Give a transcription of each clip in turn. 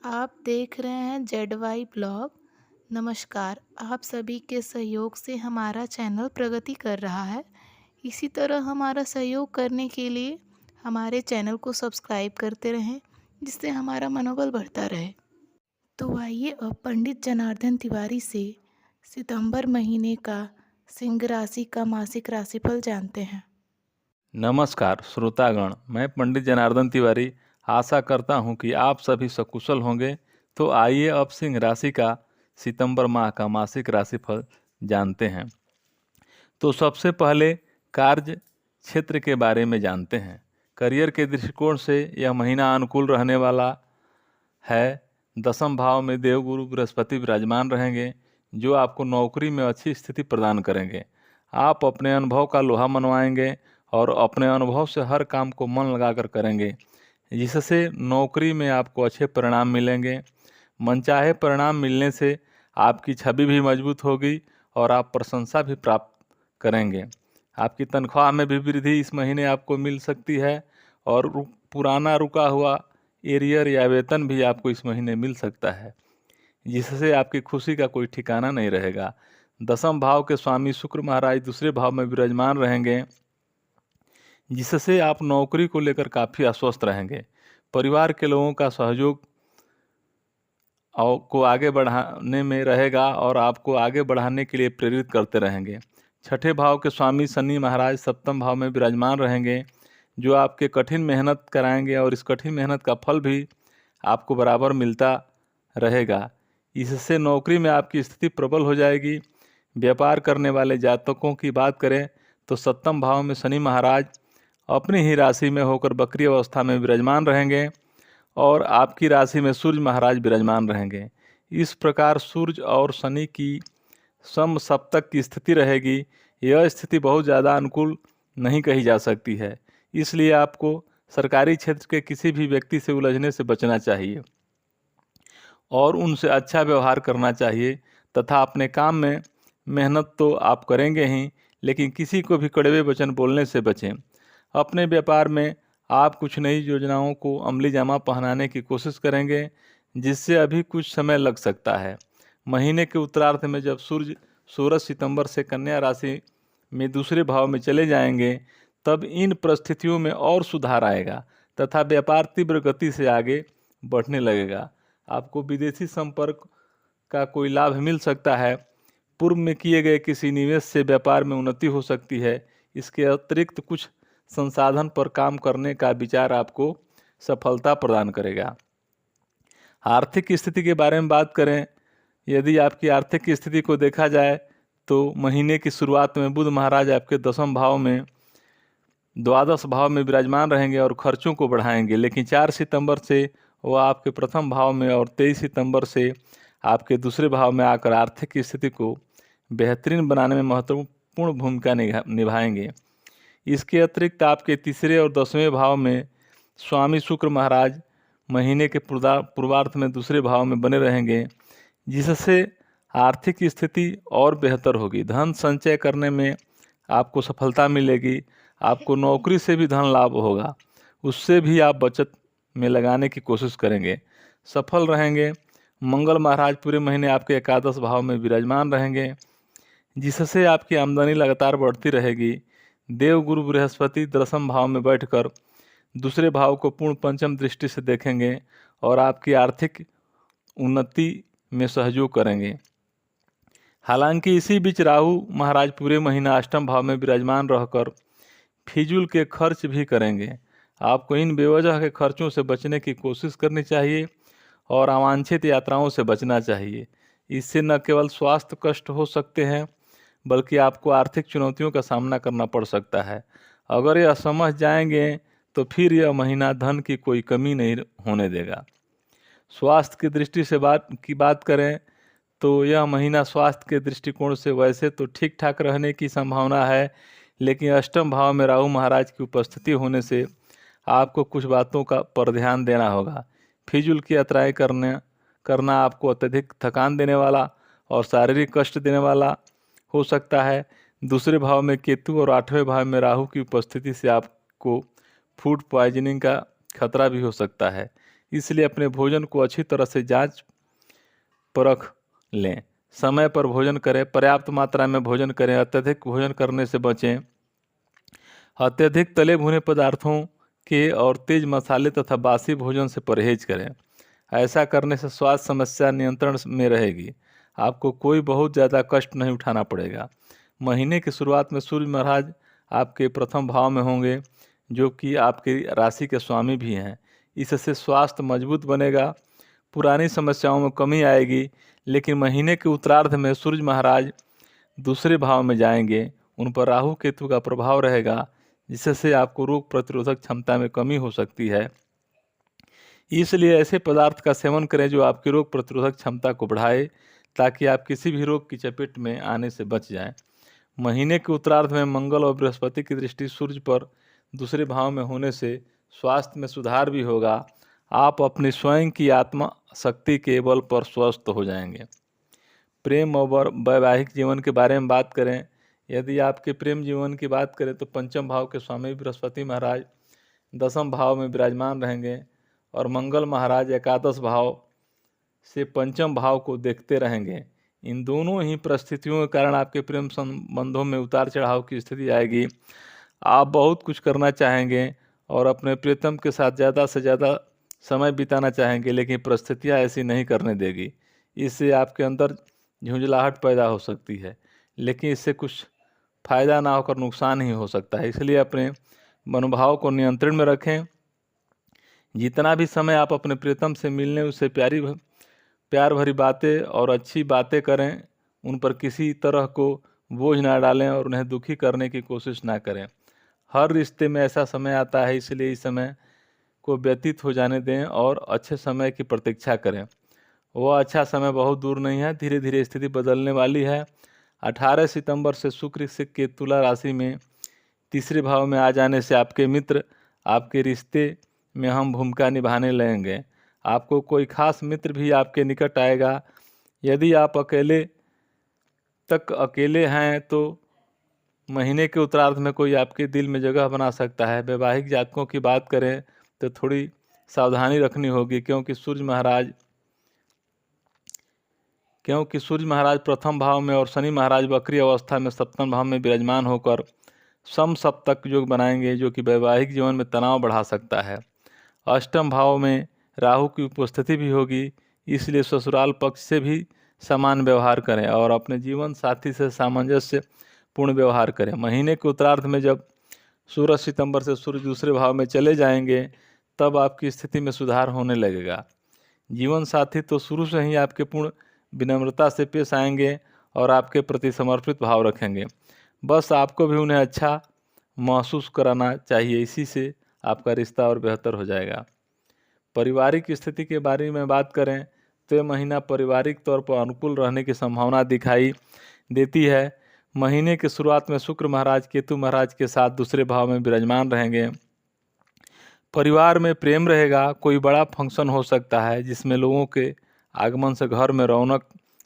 आप देख रहे हैं ZY ब्लॉग। नमस्कार, आप सभी के सहयोग से हमारा चैनल प्रगति कर रहा है। इसी तरह हमारा सहयोग करने के लिए हमारे चैनल को सब्सक्राइब करते रहें, जिससे हमारा मनोबल बढ़ता रहे। तो आइए अब पंडित जनार्दन तिवारी से सितंबर महीने का सिंह राशि का मासिक राशिफल जानते हैं। नमस्कार श्रोतागण, मैं पंडित जनार्दन तिवारी आशा करता हूं कि आप सभी सकुशल होंगे। तो आइए अब सिंह राशि का सितंबर माह का मासिक राशिफल जानते हैं। तो सबसे पहले कार्य क्षेत्र के बारे में जानते हैं। करियर के दृष्टिकोण से यह महीना अनुकूल रहने वाला है। दसम भाव में देवगुरु बृहस्पति विराजमान रहेंगे, जो आपको नौकरी में अच्छी स्थिति प्रदान करेंगे। आप अपने अनुभव का लोहा मनवाएंगे और अपने अनुभव से हर काम को मन लगाकर करेंगे, जिससे नौकरी में आपको अच्छे परिणाम मिलेंगे। मनचाहे परिणाम मिलने से आपकी छवि भी मजबूत होगी और आप प्रशंसा भी प्राप्त करेंगे। आपकी तनख्वाह में भी वृद्धि इस महीने आपको मिल सकती है और पुराना रुका हुआ एरियर या वेतन भी आपको इस महीने मिल सकता है, जिससे आपकी खुशी का कोई ठिकाना नहीं रहेगा। दसम भाव के स्वामी शुक्र महाराज दूसरे भाव में विराजमान रहेंगे, जिससे आप नौकरी को लेकर काफ़ी आश्वस्त रहेंगे। परिवार के लोगों का सहयोग को आगे बढ़ाने में रहेगा और आपको आगे बढ़ाने के लिए प्रेरित करते रहेंगे। छठे भाव के स्वामी शनि महाराज सप्तम भाव में विराजमान रहेंगे, जो आपके कठिन मेहनत कराएंगे और इस कठिन मेहनत का फल भी आपको बराबर मिलता रहेगा। इससे नौकरी में आपकी स्थिति प्रबल हो जाएगी। व्यापार करने वाले जातकों की बात करें तो सप्तम भाव में शनि महाराज अपनी ही राशि में होकर वक्री अवस्था में विराजमान रहेंगे और आपकी राशि में सूर्य महाराज विराजमान रहेंगे। इस प्रकार सूर्य और शनि की सम सप्तक की स्थिति रहेगी। यह स्थिति बहुत ज़्यादा अनुकूल नहीं कही जा सकती है, इसलिए आपको सरकारी क्षेत्र के किसी भी व्यक्ति से उलझने से बचना चाहिए और उनसे अच्छा व्यवहार करना चाहिए तथा अपने काम में मेहनत तो आप करेंगे ही, लेकिन किसी को भी कड़वे वचन बोलने से बचें। अपने व्यापार में आप कुछ नई योजनाओं को अमली जामा पहनाने की कोशिश करेंगे, जिससे अभी कुछ समय लग सकता है। महीने के उत्तरार्ध में जब सूर्य 16 सितंबर से कन्या राशि में दूसरे भाव में चले जाएंगे, तब इन परिस्थितियों में और सुधार आएगा तथा व्यापार तीव्र गति से आगे बढ़ने लगेगा। आपको विदेशी संपर्क का कोई लाभ मिल सकता है। पूर्व में किए गए किसी निवेश से व्यापार में उन्नति हो सकती है। इसके अतिरिक्त कुछ संसाधन पर काम करने का विचार आपको सफलता प्रदान करेगा। आर्थिक स्थिति के बारे में बात करें, यदि आपकी आर्थिक स्थिति को देखा जाए तो महीने की शुरुआत में बुध महाराज आपके दसम भाव में द्वादश भाव में विराजमान रहेंगे और खर्चों को बढ़ाएंगे, लेकिन 4 सितंबर से वो आपके प्रथम भाव में और 23 सितंबर से आपके दूसरे भाव में आकर आर्थिक स्थिति को बेहतरीन बनाने में महत्वपूर्ण भूमिका निभाएंगे। इसके अतिरिक्त आपके तीसरे और 10वें भाव में स्वामी शुक्र महाराज महीने के पूर्वार्ध में दूसरे भाव में बने रहेंगे, जिससे आर्थिक स्थिति और बेहतर होगी। धन संचय करने में आपको सफलता मिलेगी। आपको नौकरी से भी धन लाभ होगा, उससे भी आप बचत में लगाने की कोशिश करेंगे, सफल रहेंगे। मंगल महाराज पूरे महीने आपके एकादश भाव में विराजमान रहेंगे, जिससे आपकी आमदनी लगातार बढ़ती रहेगी। देवगुरु बृहस्पति दशम भाव में बैठकर दूसरे भाव को पूर्ण पंचम दृष्टि से देखेंगे और आपकी आर्थिक उन्नति में सहयोग करेंगे। हालांकि इसी बीच राहु महाराज पूरे महीना अष्टम भाव में विराजमान रहकर फिजूल के खर्च भी करेंगे। आपको इन बेवजह के खर्चों से बचने की कोशिश करनी चाहिए और अवांछित यात्राओं से बचना चाहिए। इससे न केवल स्वास्थ्य कष्ट हो सकते हैं, बल्कि आपको आर्थिक चुनौतियों का सामना करना पड़ सकता है। अगर यह समझ जाएंगे तो फिर यह महीना धन की कोई कमी नहीं होने देगा। स्वास्थ्य की दृष्टि से बात करें तो यह महीना स्वास्थ्य के दृष्टिकोण से वैसे तो ठीक ठाक रहने की संभावना है, लेकिन अष्टम भाव में राहु महाराज की उपस्थिति होने से आपको कुछ बातों का पर ध्यान देना होगा। फिजूल की यात्राएं करना आपको अत्यधिक थकान देने वाला और शारीरिक कष्ट देने वाला हो सकता है। दूसरे भाव में केतु और 8वें भाव में राहु की उपस्थिति से आपको फूड पॉइजनिंग का खतरा भी हो सकता है। इसलिए अपने भोजन को अच्छी तरह से जांच परख लें। समय पर भोजन करें, पर्याप्त मात्रा में भोजन करें, अत्यधिक भोजन करने से बचें। अत्यधिक तले भुने पदार्थों के और तेज मसाले तथा बासी भोजन से परहेज करें। ऐसा करने से स्वास्थ्य समस्या नियंत्रण में रहेगी। आपको कोई बहुत ज़्यादा कष्ट नहीं उठाना पड़ेगा। महीने की शुरुआत में सूर्य महाराज आपके प्रथम भाव में होंगे, जो कि आपकी राशि के स्वामी भी हैं। इससे स्वास्थ्य मजबूत बनेगा, पुरानी समस्याओं में कमी आएगी। लेकिन महीने के उत्तरार्ध में सूर्य महाराज दूसरे भाव में जाएंगे, उन पर राहु केतु का प्रभाव रहेगा, जिससे आपको रोग प्रतिरोधक क्षमता में कमी हो सकती है। इसलिए ऐसे पदार्थ का सेवन करें जो आपकी रोग प्रतिरोधक क्षमता को बढ़ाए, ताकि आप किसी भी रोग की चपेट में आने से बच जाएं। महीने के उत्तरार्ध में मंगल और बृहस्पति की दृष्टि सूर्य पर दूसरे भाव में होने से स्वास्थ्य में सुधार भी होगा। आप अपनी स्वयं की आत्मा शक्ति के बल पर स्वस्थ हो जाएंगे। प्रेम और वैवाहिक जीवन के बारे में बात करें, यदि आपके प्रेम जीवन की बात करें तो पंचम भाव के स्वामी बृहस्पति महाराज दसम भाव में विराजमान रहेंगे और मंगल महाराज एकादश भाव से पंचम भाव को देखते रहेंगे। इन दोनों ही परिस्थितियों के कारण आपके प्रेम संबंधों में उतार चढ़ाव की स्थिति आएगी। आप बहुत कुछ करना चाहेंगे और अपने प्रियतम के साथ ज़्यादा से ज़्यादा समय बिताना चाहेंगे, लेकिन परिस्थितियाँ ऐसी नहीं करने देगी। इससे आपके अंदर झुंझलाहट पैदा हो सकती है, लेकिन इससे कुछ फ़ायदा ना होकर नुकसान ही हो सकता है। इसलिए अपने मनोभाव को नियंत्रण में रखें। जितना भी समय आप अपने प्रियतम से मिलने, उससे प्यार भरी बातें और अच्छी बातें करें। उन पर किसी तरह को बोझ ना डालें और उन्हें दुखी करने की कोशिश ना करें। हर रिश्ते में ऐसा समय आता है, इसलिए इस समय को व्यतीत हो जाने दें और अच्छे समय की प्रतीक्षा करें। वह अच्छा समय बहुत दूर नहीं है, धीरे धीरे स्थिति बदलने वाली है। 18 सितंबर से शुक्र के तुला राशि में तीसरे भाव में आ जाने से आपके मित्र आपके रिश्ते में अहम भूमिका निभाने लगेंगे। आपको कोई खास मित्र भी आपके निकट आएगा। यदि आप अकेले हैं तो महीने के उत्तरार्ध में कोई आपके दिल में जगह बना सकता है। वैवाहिक जातकों की बात करें तो थोड़ी सावधानी रखनी होगी, क्योंकि सूर्य महाराज प्रथम भाव में और शनि महाराज वक्री अवस्था में सप्तम भाव में विराजमान होकर समसप्तक योग बनाएंगे, जो कि वैवाहिक जीवन में तनाव बढ़ा सकता है। अष्टम भाव में राहु की उपस्थिति भी होगी, इसलिए ससुराल पक्ष से भी समान व्यवहार करें और अपने जीवन साथी से सामंजस्य पूर्ण व्यवहार करें। महीने के उत्तरार्ध में जब 16 सितंबर से सूर्य दूसरे भाव में चले जाएंगे, तब आपकी स्थिति में सुधार होने लगेगा। जीवन साथी तो शुरू से ही आपके पूर्ण विनम्रता से पेश आएंगे और आपके प्रति समर्पित भाव रखेंगे। बस आपको भी उन्हें अच्छा महसूस कराना चाहिए, इसी से आपका रिश्ता और बेहतर हो जाएगा। पारिवारिक स्थिति के बारे में बात करें तो यह महीना पारिवारिक तौर पर अनुकूल रहने की संभावना दिखाई देती है। महीने की शुरुआत में शुक्र महाराज केतु महाराज के साथ दूसरे भाव में विराजमान रहेंगे। परिवार में प्रेम रहेगा। कोई बड़ा फंक्शन हो सकता है जिसमें लोगों के आगमन से घर में रौनक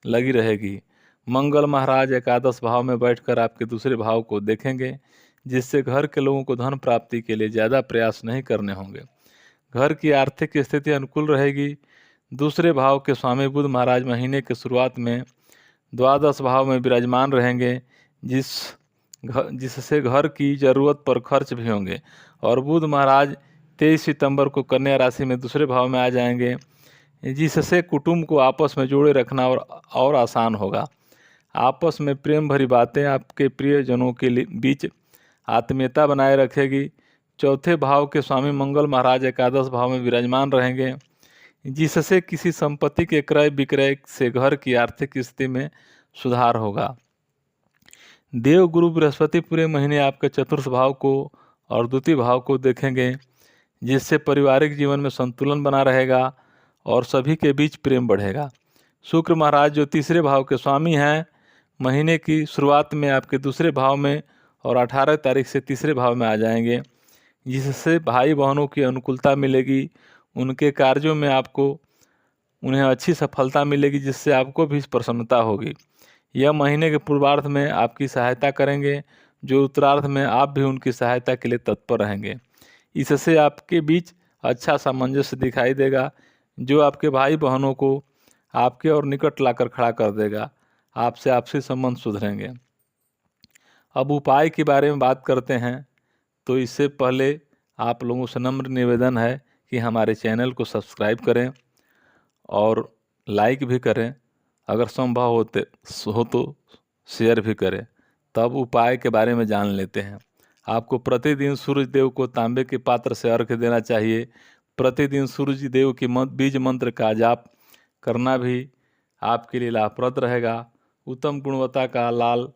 लगी रहेगी। मंगल महाराज एकादश भाव में बैठकर आपके दूसरे भाव को देखेंगे, जिससे घर के लोगों को धन प्राप्ति के लिए ज़्यादा प्रयास नहीं करने होंगे। घर की आर्थिक स्थिति अनुकूल रहेगी। दूसरे भाव के स्वामी बुध महाराज महीने की शुरुआत में द्वादश भाव में विराजमान रहेंगे, जिससे घर की ज़रूरत पर खर्च भी होंगे। और बुध महाराज 23 सितंबर को कन्या राशि में दूसरे भाव में आ जाएंगे, जिससे कुटुंब को आपस में जोड़े रखना और आसान होगा। आपस में प्रेम भरी बातें आपके प्रियजनों के बीच आत्मीयता बनाए रखेगी। चौथे भाव के स्वामी मंगल महाराज एकादश भाव में विराजमान रहेंगे, जिससे किसी संपत्ति के क्रय विक्रय से घर की आर्थिक स्थिति में सुधार होगा। देव गुरु बृहस्पति पूरे महीने आपके चतुर्थ भाव को और द्वितीय भाव को देखेंगे, जिससे पारिवारिक जीवन में संतुलन बना रहेगा और सभी के बीच प्रेम बढ़ेगा। शुक्र महाराज जो तीसरे भाव के स्वामी हैं, महीने की शुरुआत में आपके दूसरे भाव में और 18 तारीख से तीसरे भाव में आ जाएंगे, जिससे भाई बहनों की अनुकूलता मिलेगी। उनके कार्यों में उन्हें अच्छी सफलता मिलेगी, जिससे आपको भी प्रसन्नता होगी। यह महीने के पूर्वार्ध में आपकी सहायता करेंगे, जो उत्तरार्ध में आप भी उनकी सहायता के लिए तत्पर रहेंगे। इससे आपके बीच अच्छा सामंजस्य दिखाई देगा, जो आपके भाई बहनों को आपके और निकट लाकर खड़ा कर देगा। आपसे आपसी संबंध सुधरेंगे। अब उपाय के बारे में बात करते हैं, तो इससे पहले आप लोगों से नम्र निवेदन है कि हमारे चैनल को सब्सक्राइब करें और लाइक भी करें, अगर संभव हो तो शेयर भी करें। तब उपाय के बारे में जान लेते हैं। आपको प्रतिदिन सूरज देव को तांबे के पात्र से अर्घ्य देना चाहिए। प्रतिदिन सूरज देव की बीज मंत्र का जाप करना भी आपके लिए लाभप्रद रहेगा। उत्तम गुणवत्ता का लाल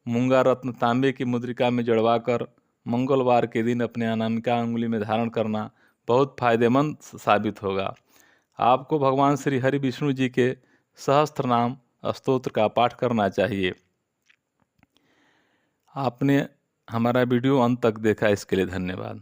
मूंगा रत्न तांबे की मुद्रिका में जड़वाकर मंगलवार के दिन अपने अनामिका अंगुली में धारण करना बहुत फायदेमंद साबित होगा। आपको भगवान श्री हरि विष्णु जी के सहस्त्र नाम स्तोत्र का पाठ करना चाहिए। आपने हमारा वीडियो अंत तक देखा, इसके लिए धन्यवाद।